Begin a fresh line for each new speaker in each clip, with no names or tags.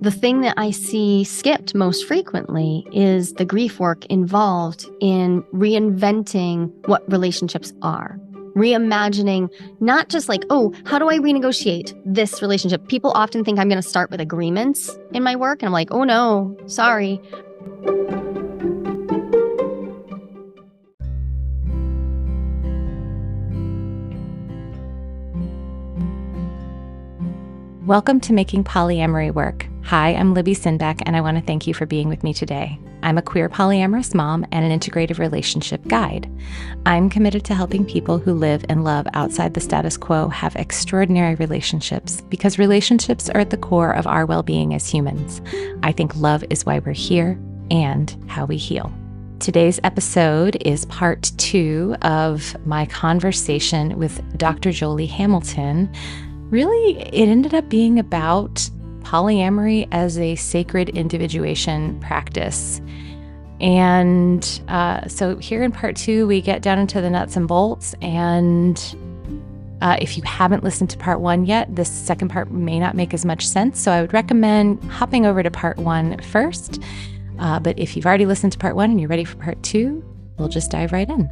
The thing that I see skipped most frequently is the grief work involved in reinventing what relationships are. Reimagining, not just like, oh, how do I renegotiate this relationship? People often think I'm going to start with agreements in my work. And I'm like, oh no, sorry.
Welcome to Making Polyamory Work. Hi, I'm Libby Sinbeck, and I want to thank you for being with me today. I'm a queer polyamorous mom and an integrative relationship guide. I'm committed to helping people who live and love outside the status quo have extraordinary relationships, because relationships are at the core of our well-being as humans. I think love is why we're here and how we heal. Today's episode is part 2 of my conversation with Dr. Joli Hamilton. Really, it ended up being about polyamory as a sacred individuation practice. And so here in part 2, we get down into the nuts and bolts. And if you haven't listened to part 1 yet, this second part may not make as much sense. So I would recommend hopping over to part 1 first. But if you've already listened to part 1 and you're ready for part 2, we'll just dive right in.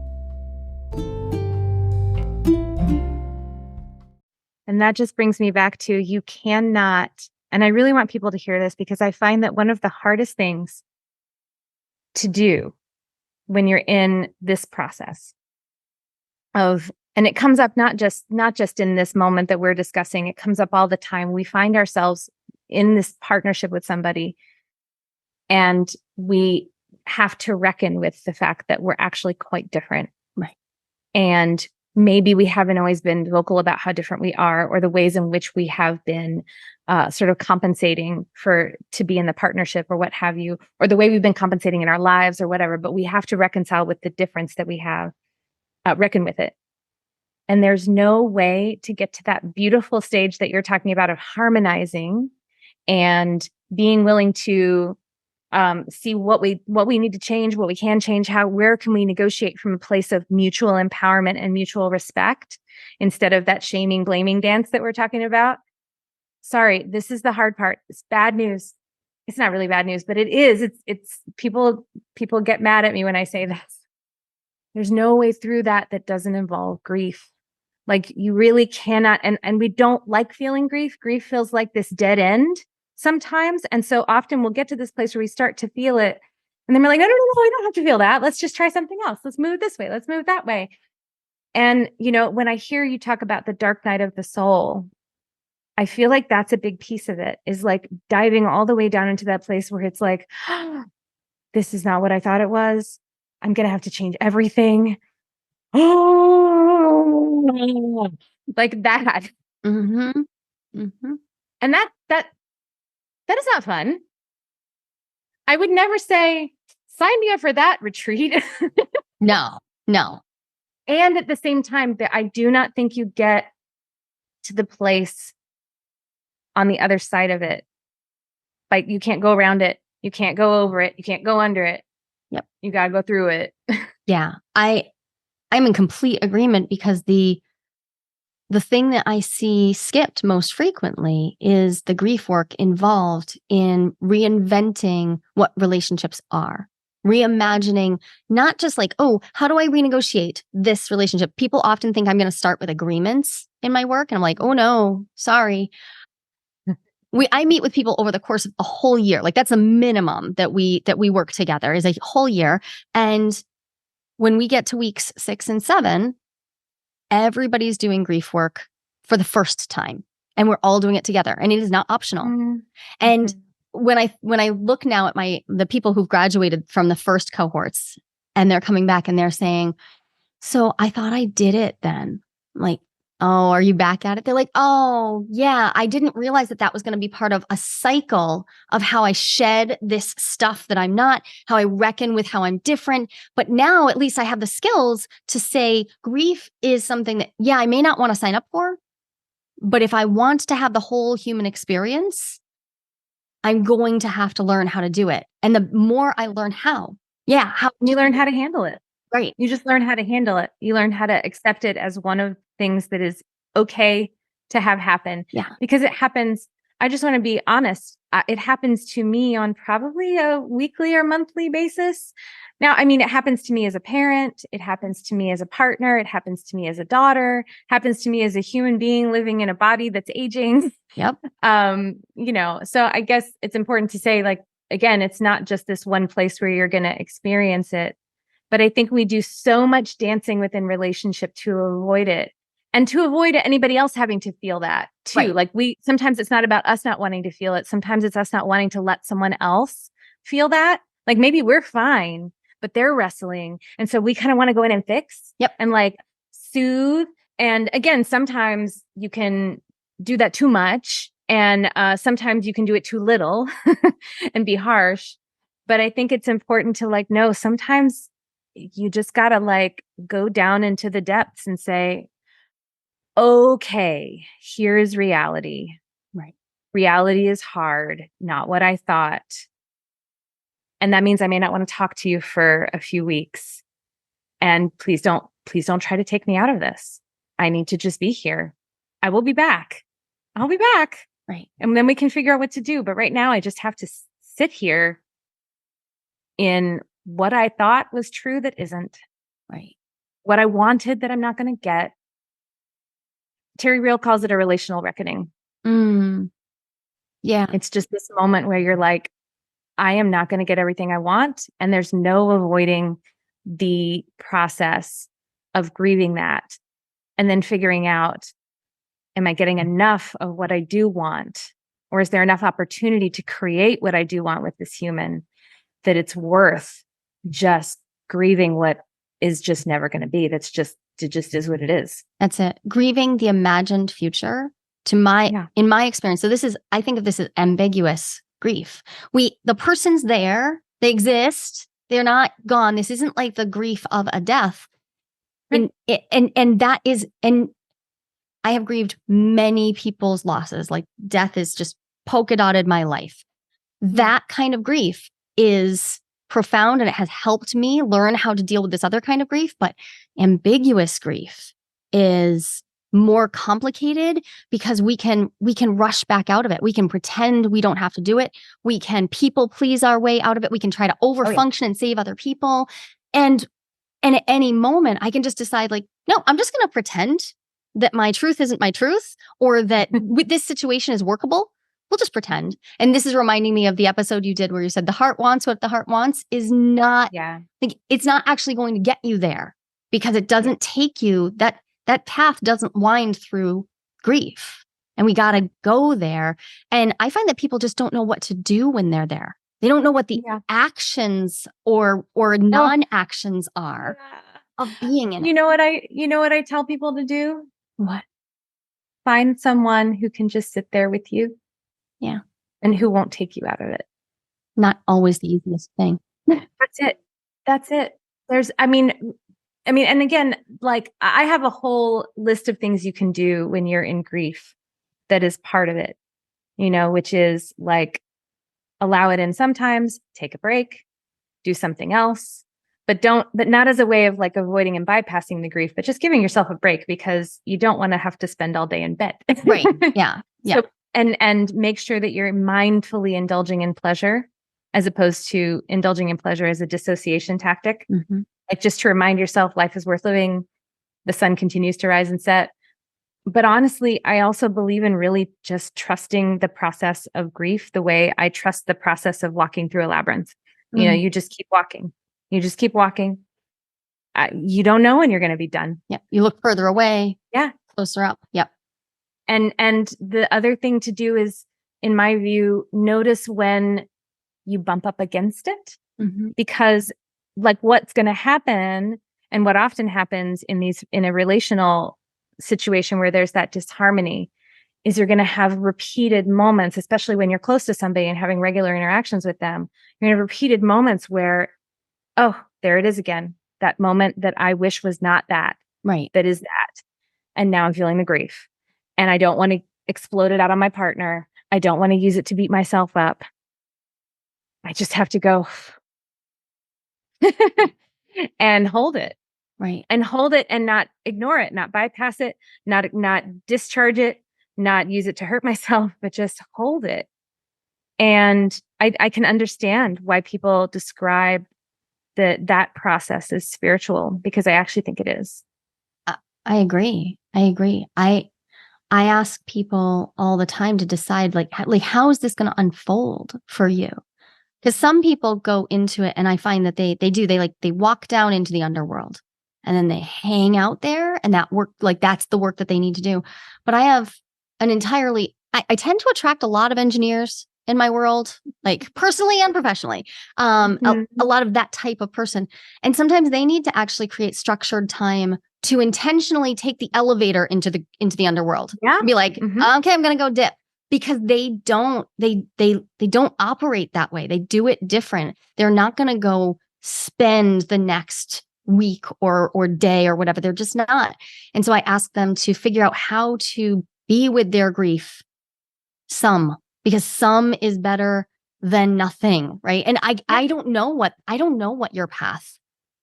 And that just brings me back to, you cannot, and I really want people to hear this, because I find that one of the hardest things to do when you're in this process of, and it comes up not just in this moment that we're discussing, it comes up all the time. We find ourselves in this partnership with somebody, and we have to reckon with the fact that we're actually quite different.
Right.
And maybe we haven't always been vocal about how different we are, or the ways in which we have been sort of compensating to be in the partnership, or what have you, or the way we've been compensating in our lives or whatever. But we have to reconcile with the difference that we have, reckon with it. And there's no way to get to that beautiful stage that you're talking about of harmonizing and being willing to see what we need to change, what we can change, where can we negotiate from a place of mutual empowerment and mutual respect, instead of that shaming, blaming dance that we're talking about. Sorry, this is the hard part. It's bad news. It's not really bad news, but it is. It's people get mad at me when I say this. There's no way through that doesn't involve grief. Like, you really cannot, and we don't like feeling grief. Grief feels like this dead end sometimes. And so often we'll get to this place where we start to feel it. And then we're like, no, I don't have to feel that. Let's just try something else. Let's move this way. Let's move that way. And, when I hear you talk about the dark night of the soul, I feel like that's a big piece of it, is like diving all the way down into that place where it's like, oh, this is not what I thought it was. I'm going to have to change everything. Oh, like that.
Mm-hmm. Mm-hmm.
And that is not fun. I would never say, sign me up for that retreat.
No.
And at the same time, that I do not think you get to the place on the other side of it. Like, you can't go around it. You can't go over it. You can't go under it.
Yep.
You got to go through it.
Yeah. I'm in complete agreement, because the thing that I see skipped most frequently is the grief work involved in reinventing what relationships are. Reimagining, not just like, oh, how do I renegotiate this relationship? People often think I'm going to start with agreements in my work. And I'm like, oh no, sorry. I meet with people over the course of a whole year. Like, that's a minimum that we work together, is a whole year. And when we get to weeks 6 and 7, everybody's doing grief work for the first time, and we're all doing it together, and it is not optional. Mm-hmm. And when I look now at the people who've graduated from the first cohorts, and they're coming back and they're saying, so I thought I did it then. I'm like, oh, are you back at it? They're like, oh yeah, I didn't realize that was going to be part of a cycle of how I shed this stuff that I'm not, how I reckon with how I'm different. But now at least I have the skills to say grief is something that, yeah, I may not want to sign up for, but if I want to have the whole human experience, I'm going to have to learn how to do it. And the more I learn how you
learn how to handle it.
Right.
You just learn how to handle it. You learn how to accept it as one of things that is okay to have happen.
Yeah.
Because it happens. I just want to be honest. It happens to me on probably a weekly or monthly basis. Now, I mean, it happens to me as a parent. It happens to me as a partner. It happens to me as a daughter, happens to me as a human being living in a body that's aging.
Yep.
So I guess it's important to say, like, again, it's not just this one place where you're going to experience it. But I think we do so much dancing within relationship to avoid it. And to avoid anybody else having to feel that too.
Right.
Like sometimes it's not about us not wanting to feel it. Sometimes it's us not wanting to let someone else feel that. Like maybe we're fine, but they're wrestling. And so we kind of want to go in and fix.
Yep.
And like soothe. And again, sometimes you can do that too much. And sometimes you can do it too little and be harsh. But I think it's important to like, no, sometimes you just got to like go down into the depths and say, okay, here is reality.
Right.
Reality is hard, not what I thought. And that means I may not want to talk to you for a few weeks. And please don't try to take me out of this. I need to just be here. I will be back. I'll be back.
Right.
And then we can figure out what to do. But right now I just have to sit here in what I thought was true that isn't.
Right.
What I wanted that I'm not going to get. Terry Real calls it a relational reckoning.
Yeah.
It's just this moment where you're like, I am not going to get everything I want. And there's no avoiding the process of grieving that and then figuring out, am I getting enough of what I do want? Or is there enough opportunity to create what I do want with this human that it's worth just grieving what is just never going to be? It just is what it is.
That's it. Grieving the imagined future in my experience. So I think of this as ambiguous grief. The person's there, they exist, they're not gone. This isn't like the grief of a death. Right. And I have grieved many people's losses. Like death is just polka dotted my life. That kind of grief is profound and it has helped me learn how to deal with this other kind of grief. But ambiguous grief is more complicated because we can rush back out of it. We can pretend we don't have to do it. We can people please our way out of it. We can try to overfunction and save other people. And at any moment, I can just decide like, no, I'm just going to pretend that my truth isn't my truth or that this situation is workable. We'll just pretend. And this is reminding me of the episode you did where you said the heart wants what the heart wants is not, like, it's not actually going to get you there because it doesn't take you, that path doesn't wind through grief. And we got to go there. And I find that people just don't know what to do when they're there. They don't know what the actions or non-actions are of being in it.
You know what I tell people to do?
What?
Find someone who can just sit there with you.
Yeah.
And who won't take you out of it.
Not always the easiest thing.
That's it. And again, like I have a whole list of things you can do when you're in grief that is part of it, which is like allow it in sometimes, take a break, do something else, but not as a way of like avoiding and bypassing the grief, but just giving yourself a break because you don't want to have to spend all day in bed.
Right. Yeah. Yeah.
So, and make sure that you're mindfully indulging in pleasure as opposed to indulging in pleasure as a dissociation tactic.
Mm-hmm.
Like just to remind yourself life is worth living. The sun continues to rise and set. But honestly, I also believe in really just trusting the process of grief the way I trust the process of walking through a labyrinth.
Mm-hmm.
You just keep walking. You just keep walking. You don't know when you're going to be done.
Yep. You look further away.
Yeah.
Closer up. Yep.
And the other thing to do is, in my view, notice when you bump up against it, because like what's going to happen and what often happens in a relational situation where there's that disharmony is you're going to have repeated moments, especially when you're close to somebody and having regular interactions with them. You're going to have repeated moments where, oh, there it is again. That moment that I wish was not that.
Right.
That is that. And now I'm feeling the grief. And I don't want to explode it out on my partner. I don't want to use it to beat myself up. I just have to go and hold it.
Right.
And hold it and not ignore it, not bypass it, not discharge it, not use it to hurt myself, but just hold it. And I can understand why people describe that process as spiritual, because I actually think it is.
I agree. I ask people all the time to decide like how is this going to unfold for you? Because some people go into it and I find that they walk down into the underworld and then they hang out there, and that work, like that's the work that they need to do. But I have an entirely, I tend to attract a lot of engineers in my world, like personally and professionally, a lot of that type of person. And sometimes they need to actually create structured time to intentionally take the elevator into the underworld.
Yeah.
Be like, okay, I'm going to go dip, because they don't operate that way. They do it different. They're not going to go spend the next week or day or whatever. They're just not. And so I ask them to figure out how to be with their grief because some is better than nothing, right? And I don't know what your path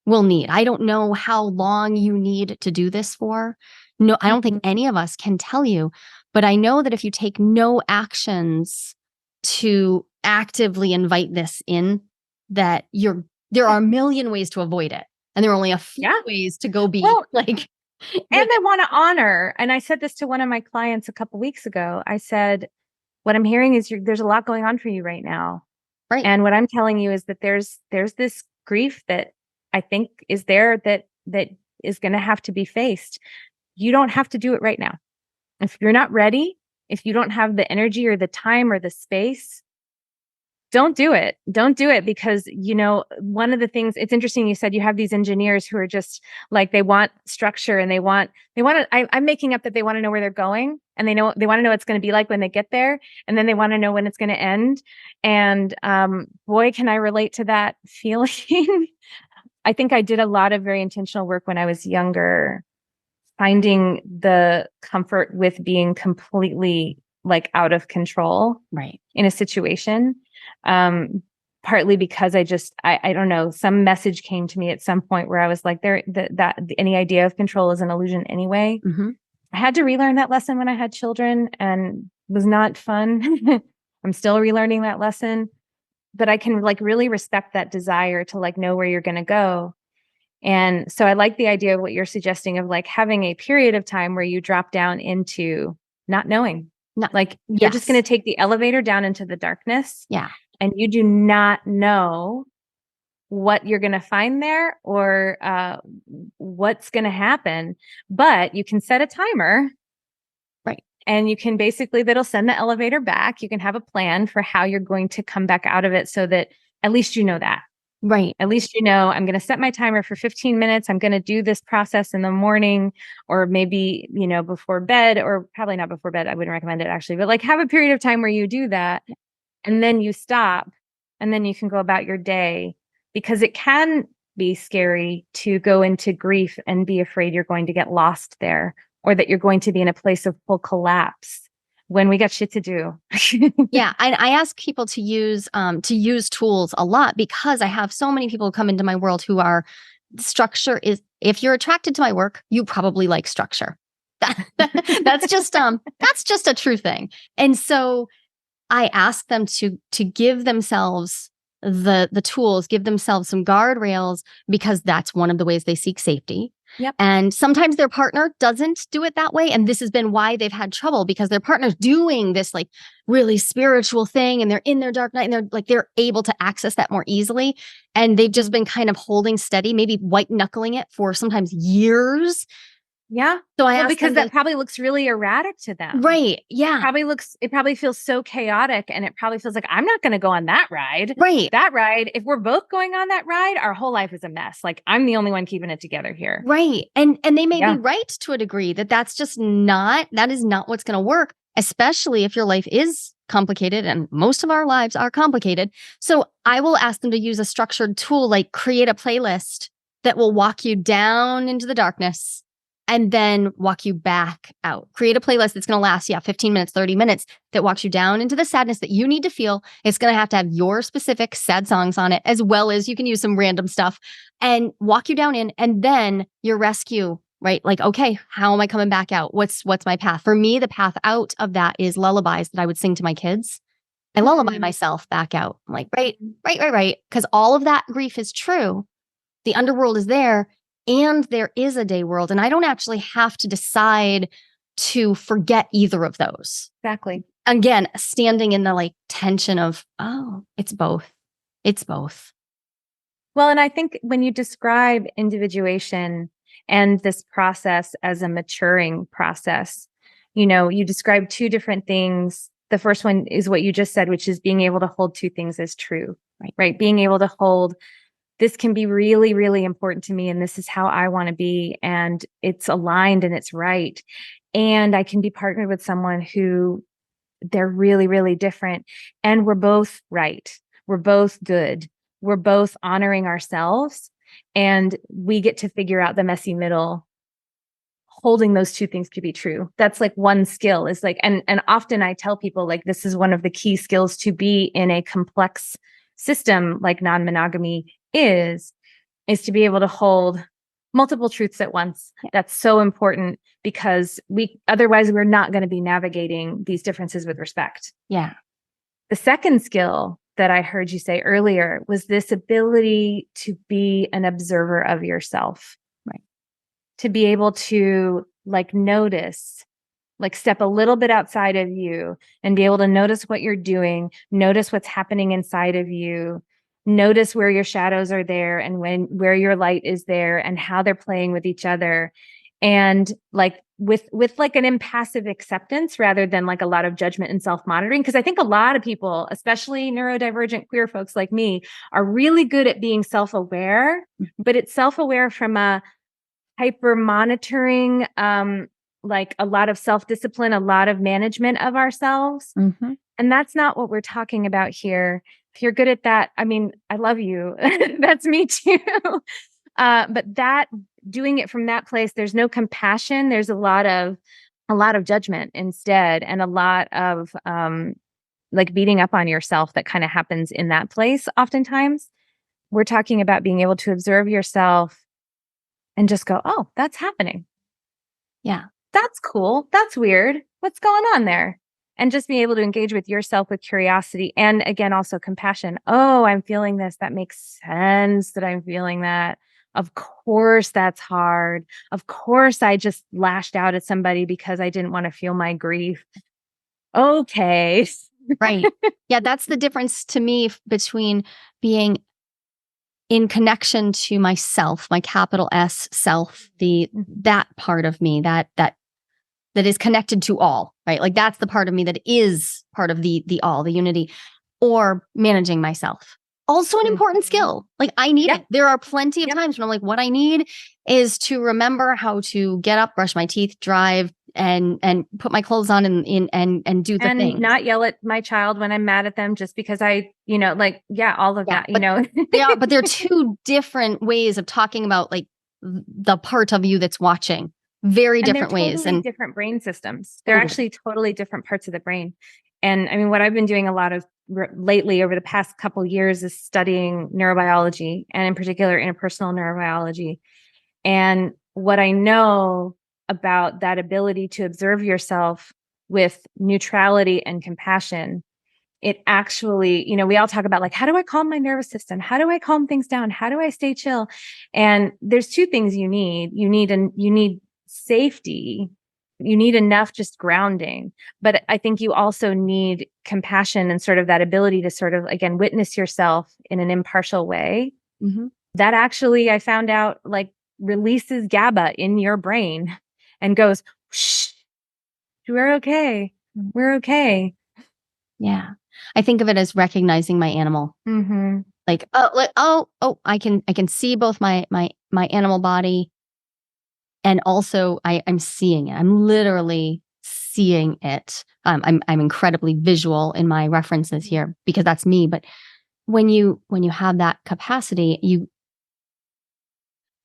will need. I don't know how long you need to do this for. No, I don't think any of us can tell you, but I know that if you take no actions to actively invite this in, that there are a million ways to avoid it. And there are only a few ways to go be like.
And they want to honor. And I said this to one of my clients a couple weeks ago. I said, what I'm hearing is there's a lot going on for you right now.
Right.
And what I'm telling you is that there's this grief that I think is there that is going to have to be faced. You don't have to do it right now. If you're not ready, if you don't have the energy or the time or the space, don't do it. Don't do it, because, one of the things, it's interesting. You said you have these engineers who are just like, they want structure and they want to, I'm making up that they want to know where they're going, and they want to know what it's going to be like when they get there. And then they want to know when it's going to end. And boy, can I relate to that feeling. I think I did a lot of very intentional work when I was younger, finding the comfort with being completely like out of control,
right,
in a situation. Partly because I don't know, some message came to me at some point where I was like, any idea of control is an illusion anyway. I had to relearn that lesson when I had children, and it was not fun. I'm still relearning that lesson, but I can like really respect that desire to like know where you're going to go. And so I like the idea of what you're suggesting of like having a period of time where you drop down into not knowing. You're just going to take the elevator down into the darkness.
Yeah.
And you do not know what you're going to find there or what's going to happen, but you can set a timer.
Right.
And you can that'll send the elevator back. You can have a plan for how you're going to come back out of it, so that at least you know that.
Right.
At least I'm going to set my timer for 15 minutes. I'm going to do this process in the morning, or maybe, before bed, or probably not before bed. I wouldn't recommend it actually, but like have a period of time where you do that, and then you stop, and then you can go about your day, because it can be scary to go into grief and be afraid you're going to get lost there, or that you're going to be in a place of full collapse when we got shit to do.
Yeah. I ask people to use tools a lot, because I have so many people come into my world who are structure is, if you're attracted to my work, you probably like structure. That's just a true thing. And so I ask them to give themselves the tools, give themselves some guardrails, because that's one of the ways they seek safety.
Yep.
And sometimes their partner doesn't do it that way. And this has been why they've had trouble, because their partner's doing this like really spiritual thing, and they're in their dark night, and they're able to access that more easily. And they've just been kind of holding steady, maybe white knuckling it for sometimes years.
Yeah.
So
because that probably looks really erratic to them.
Right. Yeah.
It probably feels so chaotic, and it probably feels like, I'm not going to go on that ride.
Right.
That ride, if we're both going on that ride, our whole life is a mess. Like, I'm the only one keeping it together here.
Right. And they may be right to a degree that that is not what's going to work, especially if your life is complicated, and most of our lives are complicated. So I will ask them to use a structured tool, like create a playlist that will walk you down into the darkness and then walk you back out. Create a playlist that's going to last, 15 minutes, 30 minutes, that walks you down into the sadness that you need to feel. It's going to have your specific sad songs on it, as well as you can use some random stuff, and walk you down in. And then your rescue right? Like, okay, how am I coming back out? What's my path? For me, the path out of that is lullabies that I would sing to my kids. I lullaby myself back out. I'm like, right. Because all of that grief is true. The underworld is there, and there is a day world. And I don't actually have to decide to forget either of those.
Exactly.
Again, standing in the like tension of, oh, it's both. It's both.
Well, and I think when you describe individuation and this process as a maturing process, you describe two different things. The first one is what you just said, which is being able to hold two things as true, right? Being able to hold, this can be really, really important to me, and this is how I want to be, and it's aligned and it's right. And I can be partnered with someone who they're really, really different, and we're both right. We're both good. We're both honoring ourselves, and we get to figure out the messy middle, holding those two things to be true. That's like one skill is like, and often I tell people like, this is one of the key skills to be in a complex system like non-monogamy is to be able to hold multiple truths at once. That's so important because otherwise we're not going to be navigating these differences with respect.
Yeah.
The second skill that I heard you say earlier was this ability to be an observer of yourself, right? To be able to like notice, like step a little bit outside of you and be able to notice what you're doing, notice what's happening inside of you, notice where your shadows are there and where your light is there and how they're playing with each other. And like with like an impassive acceptance rather than like a lot of judgment and self-monitoring. Because I think a lot of people, especially neurodivergent queer folks like me, are really good at being self-aware, but it's self-aware from a hyper monitoring, like a lot of self-discipline, a lot of management of ourselves.
Mm-hmm.
And that's not what we're talking about here. If you're good at that, I mean, I love you. That's me too. But that doing it from that place, there's no compassion. There's a lot of judgment instead, and a lot of like beating up on yourself that kind of happens in that place. Oftentimes, we're talking about being able to observe yourself and just go, oh, that's happening.
Yeah,
that's cool. That's weird. What's going on there? And just be able to engage with yourself with curiosity and again, also compassion. Oh, I'm feeling this. That makes sense that I'm feeling that. Of course, that's hard. Of course, I just lashed out at somebody because I didn't want to feel my grief. Okay.
Right. Yeah, that's the difference to me between being in connection to myself, my capital S self, that part of me that is connected to all, right? Like that's the part of me that is part of the all, the unity, or managing myself. Also an important skill. Like I need it. There are plenty of times when I'm like, what I need is to remember how to get up, brush my teeth, drive, and put my clothes on and do the thing.
And not yell at my child when I'm mad at them just because I, all of that,
But they're two different ways of talking about like the part of you that's watching. Very different ways.
And different brain systems. They're actually totally different parts of the brain. And I mean, what I've been doing a lot of lately over the past couple of years is studying neurobiology, and in particular interpersonal neurobiology. And what I know about that ability to observe yourself with neutrality and compassion, it actually, we all talk about like, how do I calm my nervous system? How do I calm things down? How do I stay chill? And there's two things you need. You need safety. You need enough just grounding, but I think you also need compassion and sort of that ability to sort of, again, witness yourself in an impartial way.
Mm-hmm.
That actually, I found out, like releases GABA in your brain and goes, shh, we're okay. We're okay.
Yeah. I think of it as recognizing my animal.
Mm-hmm.
Like, I can see both my animal body. And also I'm seeing it. I'm literally seeing it. I'm incredibly visual in my references here because that's me. But when you have that capacity,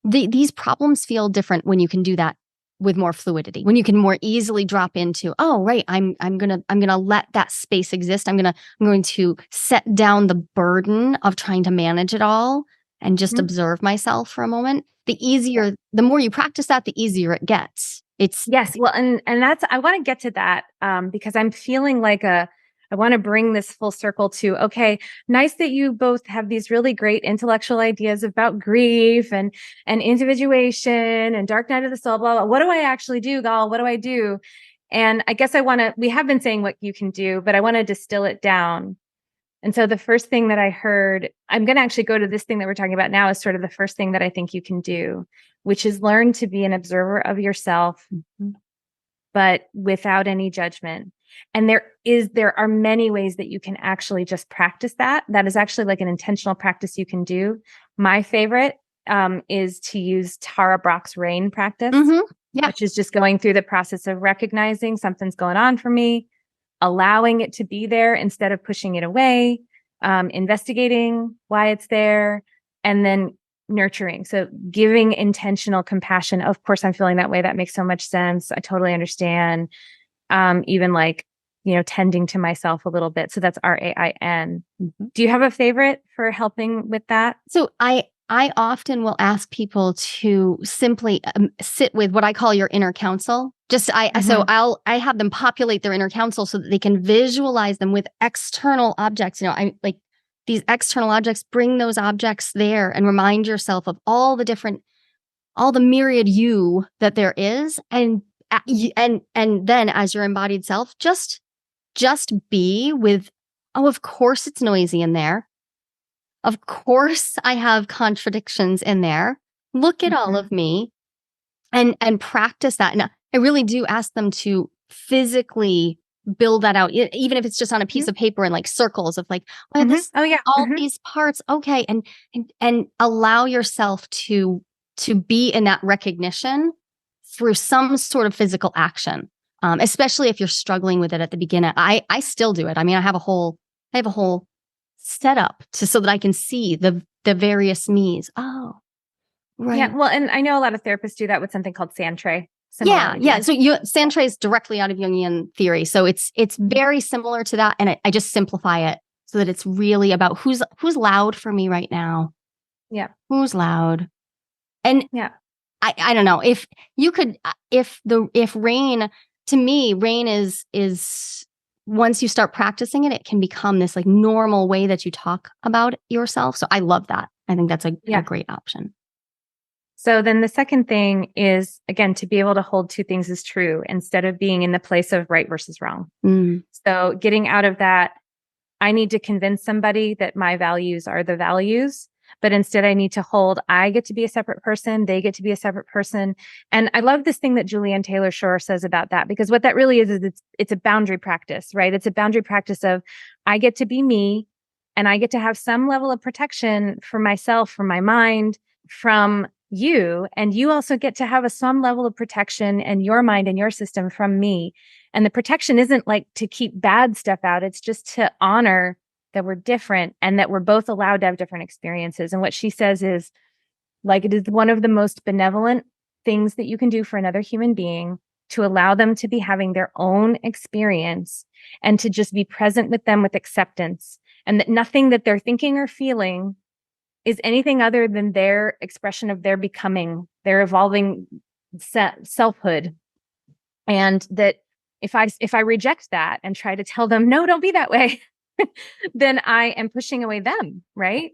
these problems feel different when you can do that with more fluidity. When you can more easily drop into, oh right, I'm gonna let that space exist. I'm going to set down the burden of trying to manage it all and just observe myself for a moment. the more you practice that, the easier it gets. It's
Yes. Well, and that's, I want to get to that, because I'm feeling like I want to bring this full circle to, okay, nice that you both have these really great intellectual ideas about grief and individuation and dark night of the soul, blah, blah. What do I actually do, Gal? What do I do? And I guess we have been saying what you can do, but I want to distill it down. And so the first thing that I heard, I'm going to actually go to this thing that we're talking about now, is sort of the first thing that I think you can do, which is learn to be an observer of yourself, but without any judgment. And there are many ways that you can actually just practice that. That is actually like an intentional practice you can do. My favorite is to use Tara Brach's RAIN practice, which is just going through the process of recognizing something's going on for me, allowing it to be there instead of pushing it away, investigating why it's there, and then nurturing. So giving intentional compassion. Of course, I'm feeling that way. That makes so much sense. I totally understand. Even like, tending to myself a little bit. So that's RAIN. Do you have a favorite for helping with that?
So I often will ask people to simply sit with what I call your inner counsel. So I have them populate their inner counsel so that they can visualize them with external objects. I like these external objects, bring those objects there and remind yourself of all the myriad you that there is. And then as your embodied self, just be with, oh, of course it's noisy in there. Of course I have contradictions in there. Look at all of me and practice that. And I really do ask them to physically build that out, even if it's just on a piece of paper and like circles of like, these parts. Okay. And allow yourself to be in that recognition through some sort of physical action. Especially if you're struggling with it at the beginning. I still do it. I mean, I have a whole setup so that I can see the various me's. Oh, right.
Yeah. Well, and I know a lot of therapists do that with something called sand tray.
Yeah. So sand tray is directly out of Jungian theory. So it's very similar to that. And I just simplify it so that it's really about who's loud for me right now.
Yeah.
Who's loud. And I don't know if you could, if RAIN, to me, RAIN is once you start practicing it, it can become this like normal way that you talk about yourself. So I love that. I think that's a great option.
So then the second thing is, again, to be able to hold two things as true instead of being in the place of right versus wrong. So getting out of that, I need to convince somebody that my values are the values, but instead I need to hold, I get to be a separate person, they get to be a separate person. And I love this thing that Julianne Taylor Shore says about that, because what that really is it's a boundary practice, right? It's a boundary practice of, I get to be me, and I get to have some level of protection for myself, for my mind, from you. And you also get to have some level of protection in your mind and your system from me. And the protection isn't like to keep bad stuff out. It's just to honor that we're different and that we're both allowed to have different experiences. And what she says is, like, it is one of the most benevolent things that you can do for another human being to allow them to be having their own experience and to just be present with them with acceptance, and that nothing that they're thinking or feeling is anything other than their expression of their becoming, their evolving selfhood. And that if I reject that and try to tell them, no, don't be that way, then I am pushing away them, right?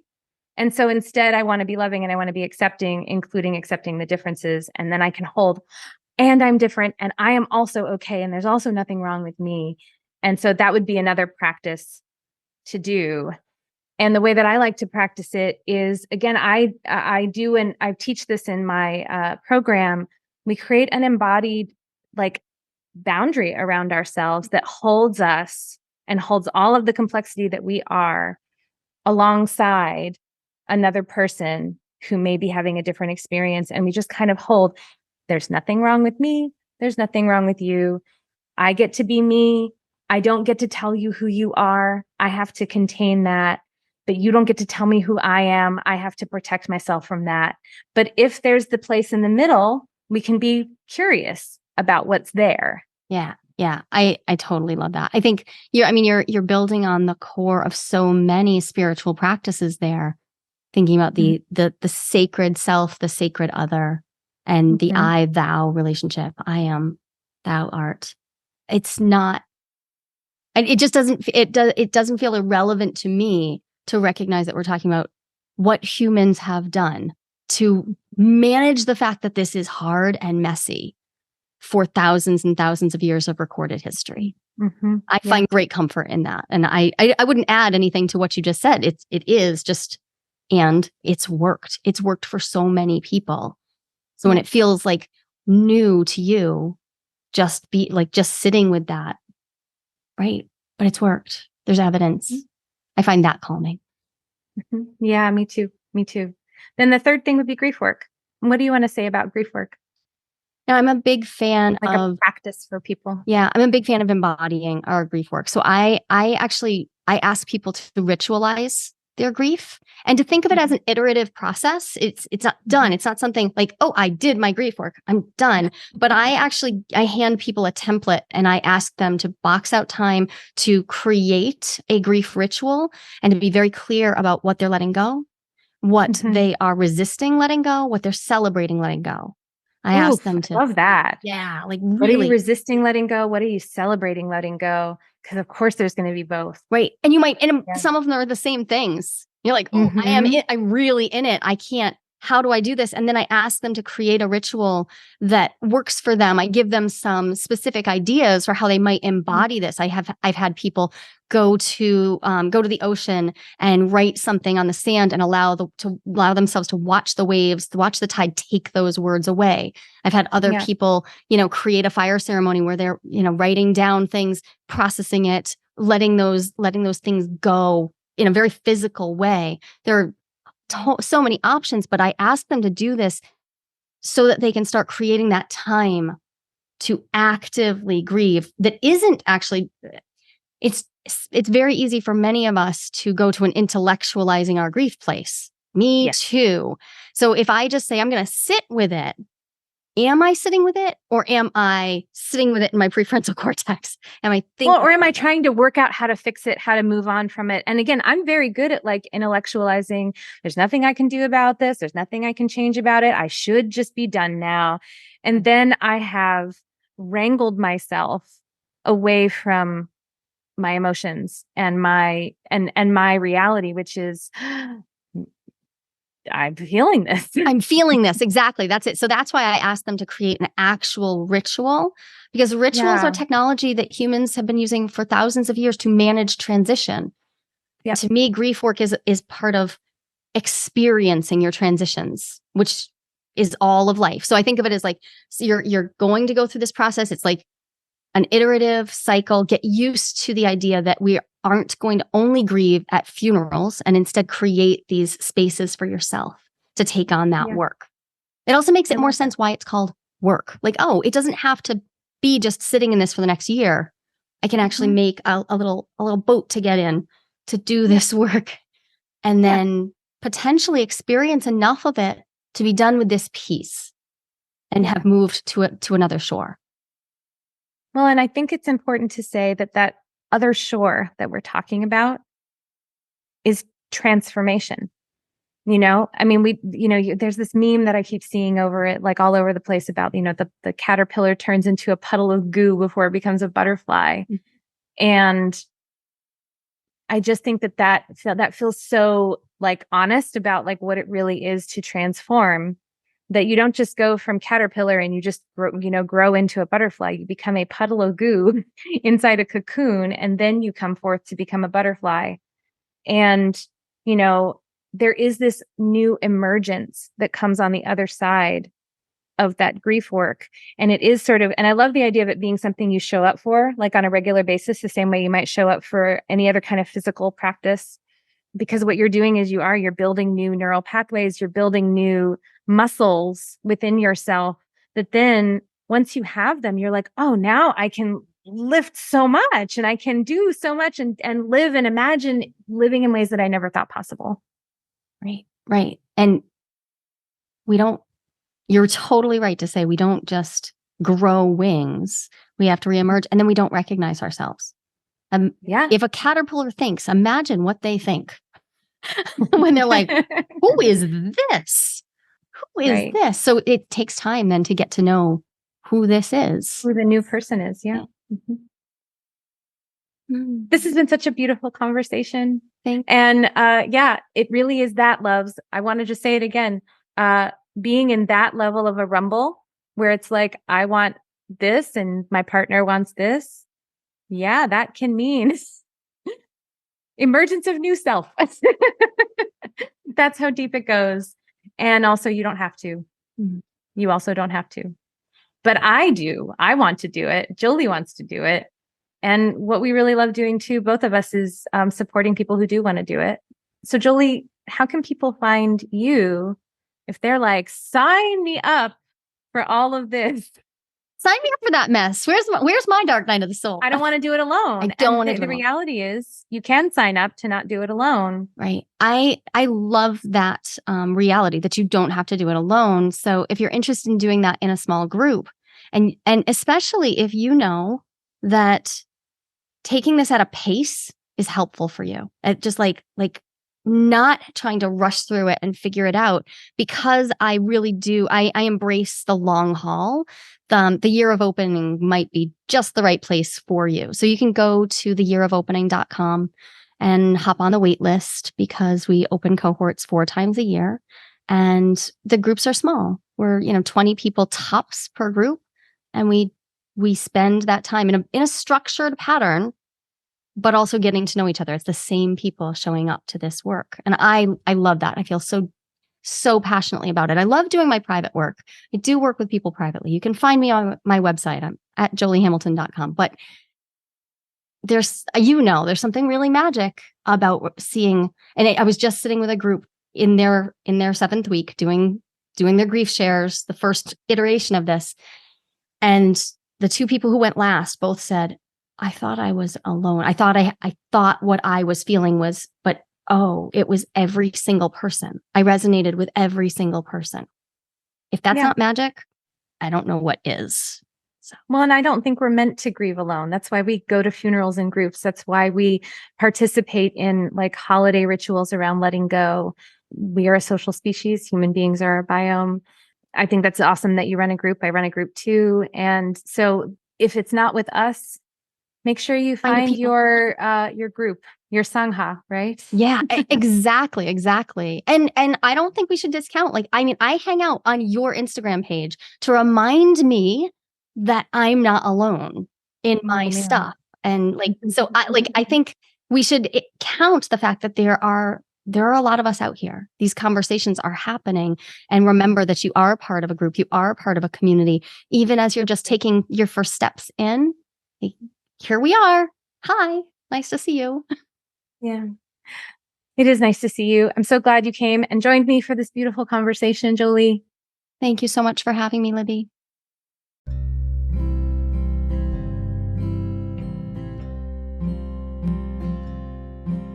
And so instead, I want to be loving and I want to be accepting, including accepting the differences. And then I can hold, and I'm different, and I am also okay, and there's also nothing wrong with me. And so that would be another practice to do. And the way that I like to practice it is, again, I do, and I teach this in my program. We create an embodied like boundary around ourselves that holds us and holds all of the complexity that we are alongside another person who may be having a different experience. And we just kind of hold, there's nothing wrong with me. There's nothing wrong with you. I get to be me. I don't get to tell you who you are. I have to contain that. But you don't get to tell me who I am. I have to protect myself from that. But if there's the place in the middle, we can be curious about what's there.
Yeah. I totally love that. I think you're building on the core of so many spiritual practices there. thinking about the sacred self, the sacred other, and the I thou relationship. I am, thou art. It's not, and it just doesn't, it doesn't feel irrelevant to me to recognize that we're talking about what humans have done to manage the fact that this is hard and messy for thousands and thousands of years of recorded history. I find great comfort in that. And I wouldn't add anything to what you just said. It is just, and it's worked. It's worked for so many people. So when it feels like new to you, just sitting with that. Right. But it's worked. There's evidence. I find that calming.
Yeah, me too. Me too. Then the third thing would be grief work. What do you want to say about grief work?
Now, I'm a big fan
like
of
a practice for people.
Yeah, I'm a big fan of embodying our grief work. So I ask people to ritualize their grief and to think of it as an iterative process. It's not done. It's not something like, oh, I did my grief work, I'm done. But I hand people a template and I ask them to box out time to create a grief ritual and to be very clear about what they're letting go, what they are resisting letting go, what they're celebrating letting go. I ask them to
love that.
Yeah, like
really. What are you resisting letting go? What are you celebrating letting go? Because of course there's going to be both.
Right. And you might, and some of them are the same things. You're like, oh, I'm really in it. I can't, how do I do this? And then I ask them to create a ritual that works for them. I give them some specific ideas for how they might embody this. I've had people go to the ocean and write something on the sand and allow themselves to watch the waves, to watch the tide take those words away. I've had other people, create a fire ceremony where they're, writing down things, processing it, letting those things go in a very physical way. There are so many options, but I ask them to do this so that they can start creating that time to actively grieve. That isn't actually, it's very easy for many of us to go to an intellectualizing our grief place. Me too. So if I just say, I'm going to sit with it, am I sitting with it, or am I sitting with it in my prefrontal cortex? Am I thinking?
Well, or am I trying to work out how to fix it, how to move on from it? And again, I'm very good at intellectualizing. There's nothing I can do about this. There's nothing I can change about it. I should just be done now. And then I have wrangled myself away from my emotions and my reality, which is I'm feeling this.
I'm feeling this. Exactly. That's it. So that's why I asked them to create an actual ritual, because rituals are technology that humans have been using for thousands of years to manage transition. Yeah. To me, grief work is part of experiencing your transitions, which is all of life. So I think of it as so you're going to go through this process. It's like an iterative cycle. Get used to the idea that we aren't going to only grieve at funerals, and instead create these spaces for yourself to take on that work. It also makes it more sense why it's called work. It doesn't have to be just sitting in this for the next year. I can actually make a little boat to get in to do this work, and then potentially experience enough of it to be done with this piece and have moved to another shore.
Well, and I think it's important to say that other shore that we're talking about is transformation. I mean, there's this meme that I keep seeing over it, all over the place about, the caterpillar turns into a puddle of goo before it becomes a butterfly. Mm-hmm. And I just think that feels so honest about what it really is to transform, that you don't just go from caterpillar and you just grow into a butterfly. You become a puddle of goo inside a cocoon, and then you come forth to become a butterfly. And, there is this new emergence that comes on the other side of that grief work. And it is and I love the idea of it being something you show up for, on a regular basis, the same way you might show up for any other kind of physical practice. Because what you're doing is you're building new neural pathways, you're building new muscles within yourself, that then once you have them, you're like, oh, now I can lift so much and I can do so much and live and imagine living in ways that I never thought possible.
Right. And you're totally right to say we don't just grow wings. We have to reemerge, and then we don't recognize ourselves. If a caterpillar thinks, imagine what they think. when they're like, who is this? Who is
Right.
this? So it takes time then to get to know who this is.
Who the new person is. Yeah. Mhm. This has been such a beautiful conversation.
Thank
And yeah, it really is that, loves. I want to just say it again. Being in that level of a rumble where it's like, I want this and my partner wants this. Yeah, that can mean emergence of new self. That's how deep it goes. And also, you don't have to.
Mhm.
You also don't have to. But I do. I want to do it. Joli wants to do it. And what we really love doing too, both of us, is supporting people who do want to do it. So Joli, how can people find you if they're like, sign me up for all of this?
Sign me up for that mess. Where's my dark night of the soul?
I don't want to do it alone.
I don't want to
And
do it
the
alone.
reality is you can sign up to not do it alone.
Right. I love that reality that you don't have to do it alone. So if you're interested in doing that in a small group, and especially if you know that taking this at a pace is helpful for you, just like not trying to rush through it and figure it out, because I really do. I embrace the long haul. The year of opening might be just the right place for you. So you can go to theyearofopening.com and hop on the wait list, because we open cohorts 4 times a year and the groups are small. We're, 20 people tops per group. And we spend that time in a structured pattern, but also getting to know each other. It's the same people showing up to this work. And I love that. I feel so passionately about it. I love doing my private work. I do work with people privately. You can find me on my website. I'm at jolihamilton.com. But there's something really magic about seeing. And I was just sitting with a group in their 7th week doing their grief shares, the first iteration of this. And the 2 people who went last both said, I thought I was alone. I thought what I was feeling was, but it was every single person. I resonated with every single person. If that's not magic, I don't know what is. So.
Well, and I don't think we're meant to grieve alone. That's why we go to funerals in groups. That's why we participate in like holiday rituals around letting go. We are a social species. Human beings are a biome. I think that's awesome that you run a group. I run a group too. And so if it's not with us, make sure you find your group, your sangha, right?
Yeah, exactly. And I don't think we should discount. I hang out on your Instagram page to remind me that I'm not alone in my stuff. And so I think we should count the fact that there are a lot of us out here. These conversations are happening, and remember that you are a part of a group. You are a part of a community, even as you're just taking your first steps in. Here we are. Hi, nice to see you.
Yeah, it is nice to see you. I'm so glad you came and joined me for this beautiful conversation, Joli.
Thank you so much for having me, Libby.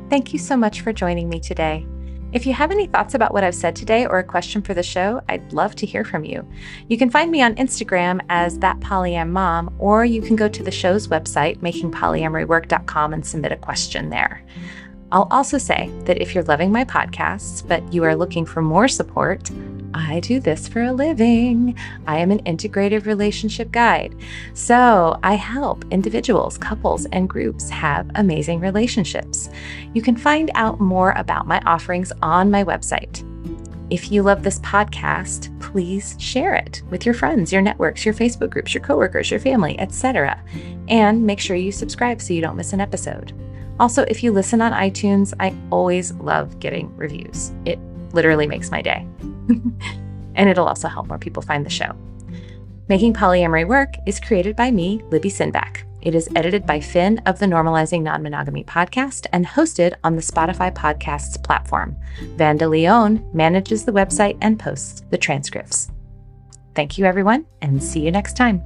Thank you so much for joining me today. If you have any thoughts about what I've said today or a question for the show, I'd love to hear from you. You can find me on Instagram as thatpolyam.mom, or you can go to the show's website, makingpolyamorywork.com, and submit a question there. I'll also say that if you're loving my podcasts, but you are looking for more support, I do this for a living. I am an integrative relationship guide. So I help individuals, couples, and groups have amazing relationships. You can find out more about my offerings on my website. If you love this podcast, please share it with your friends, your networks, your Facebook groups, your coworkers, your family, etc. And make sure you subscribe so you don't miss an episode. Also, if you listen on iTunes, I always love getting reviews. It literally makes my day. And it'll also help more people find the show. Making Polyamory Work is created by me, Libby Sinback. It is edited by Finn of the Normalizing Non-Monogamy podcast and hosted on the Spotify podcasts platform. Vanda Leone manages the website and posts the transcripts. Thank you, everyone, and see you next time.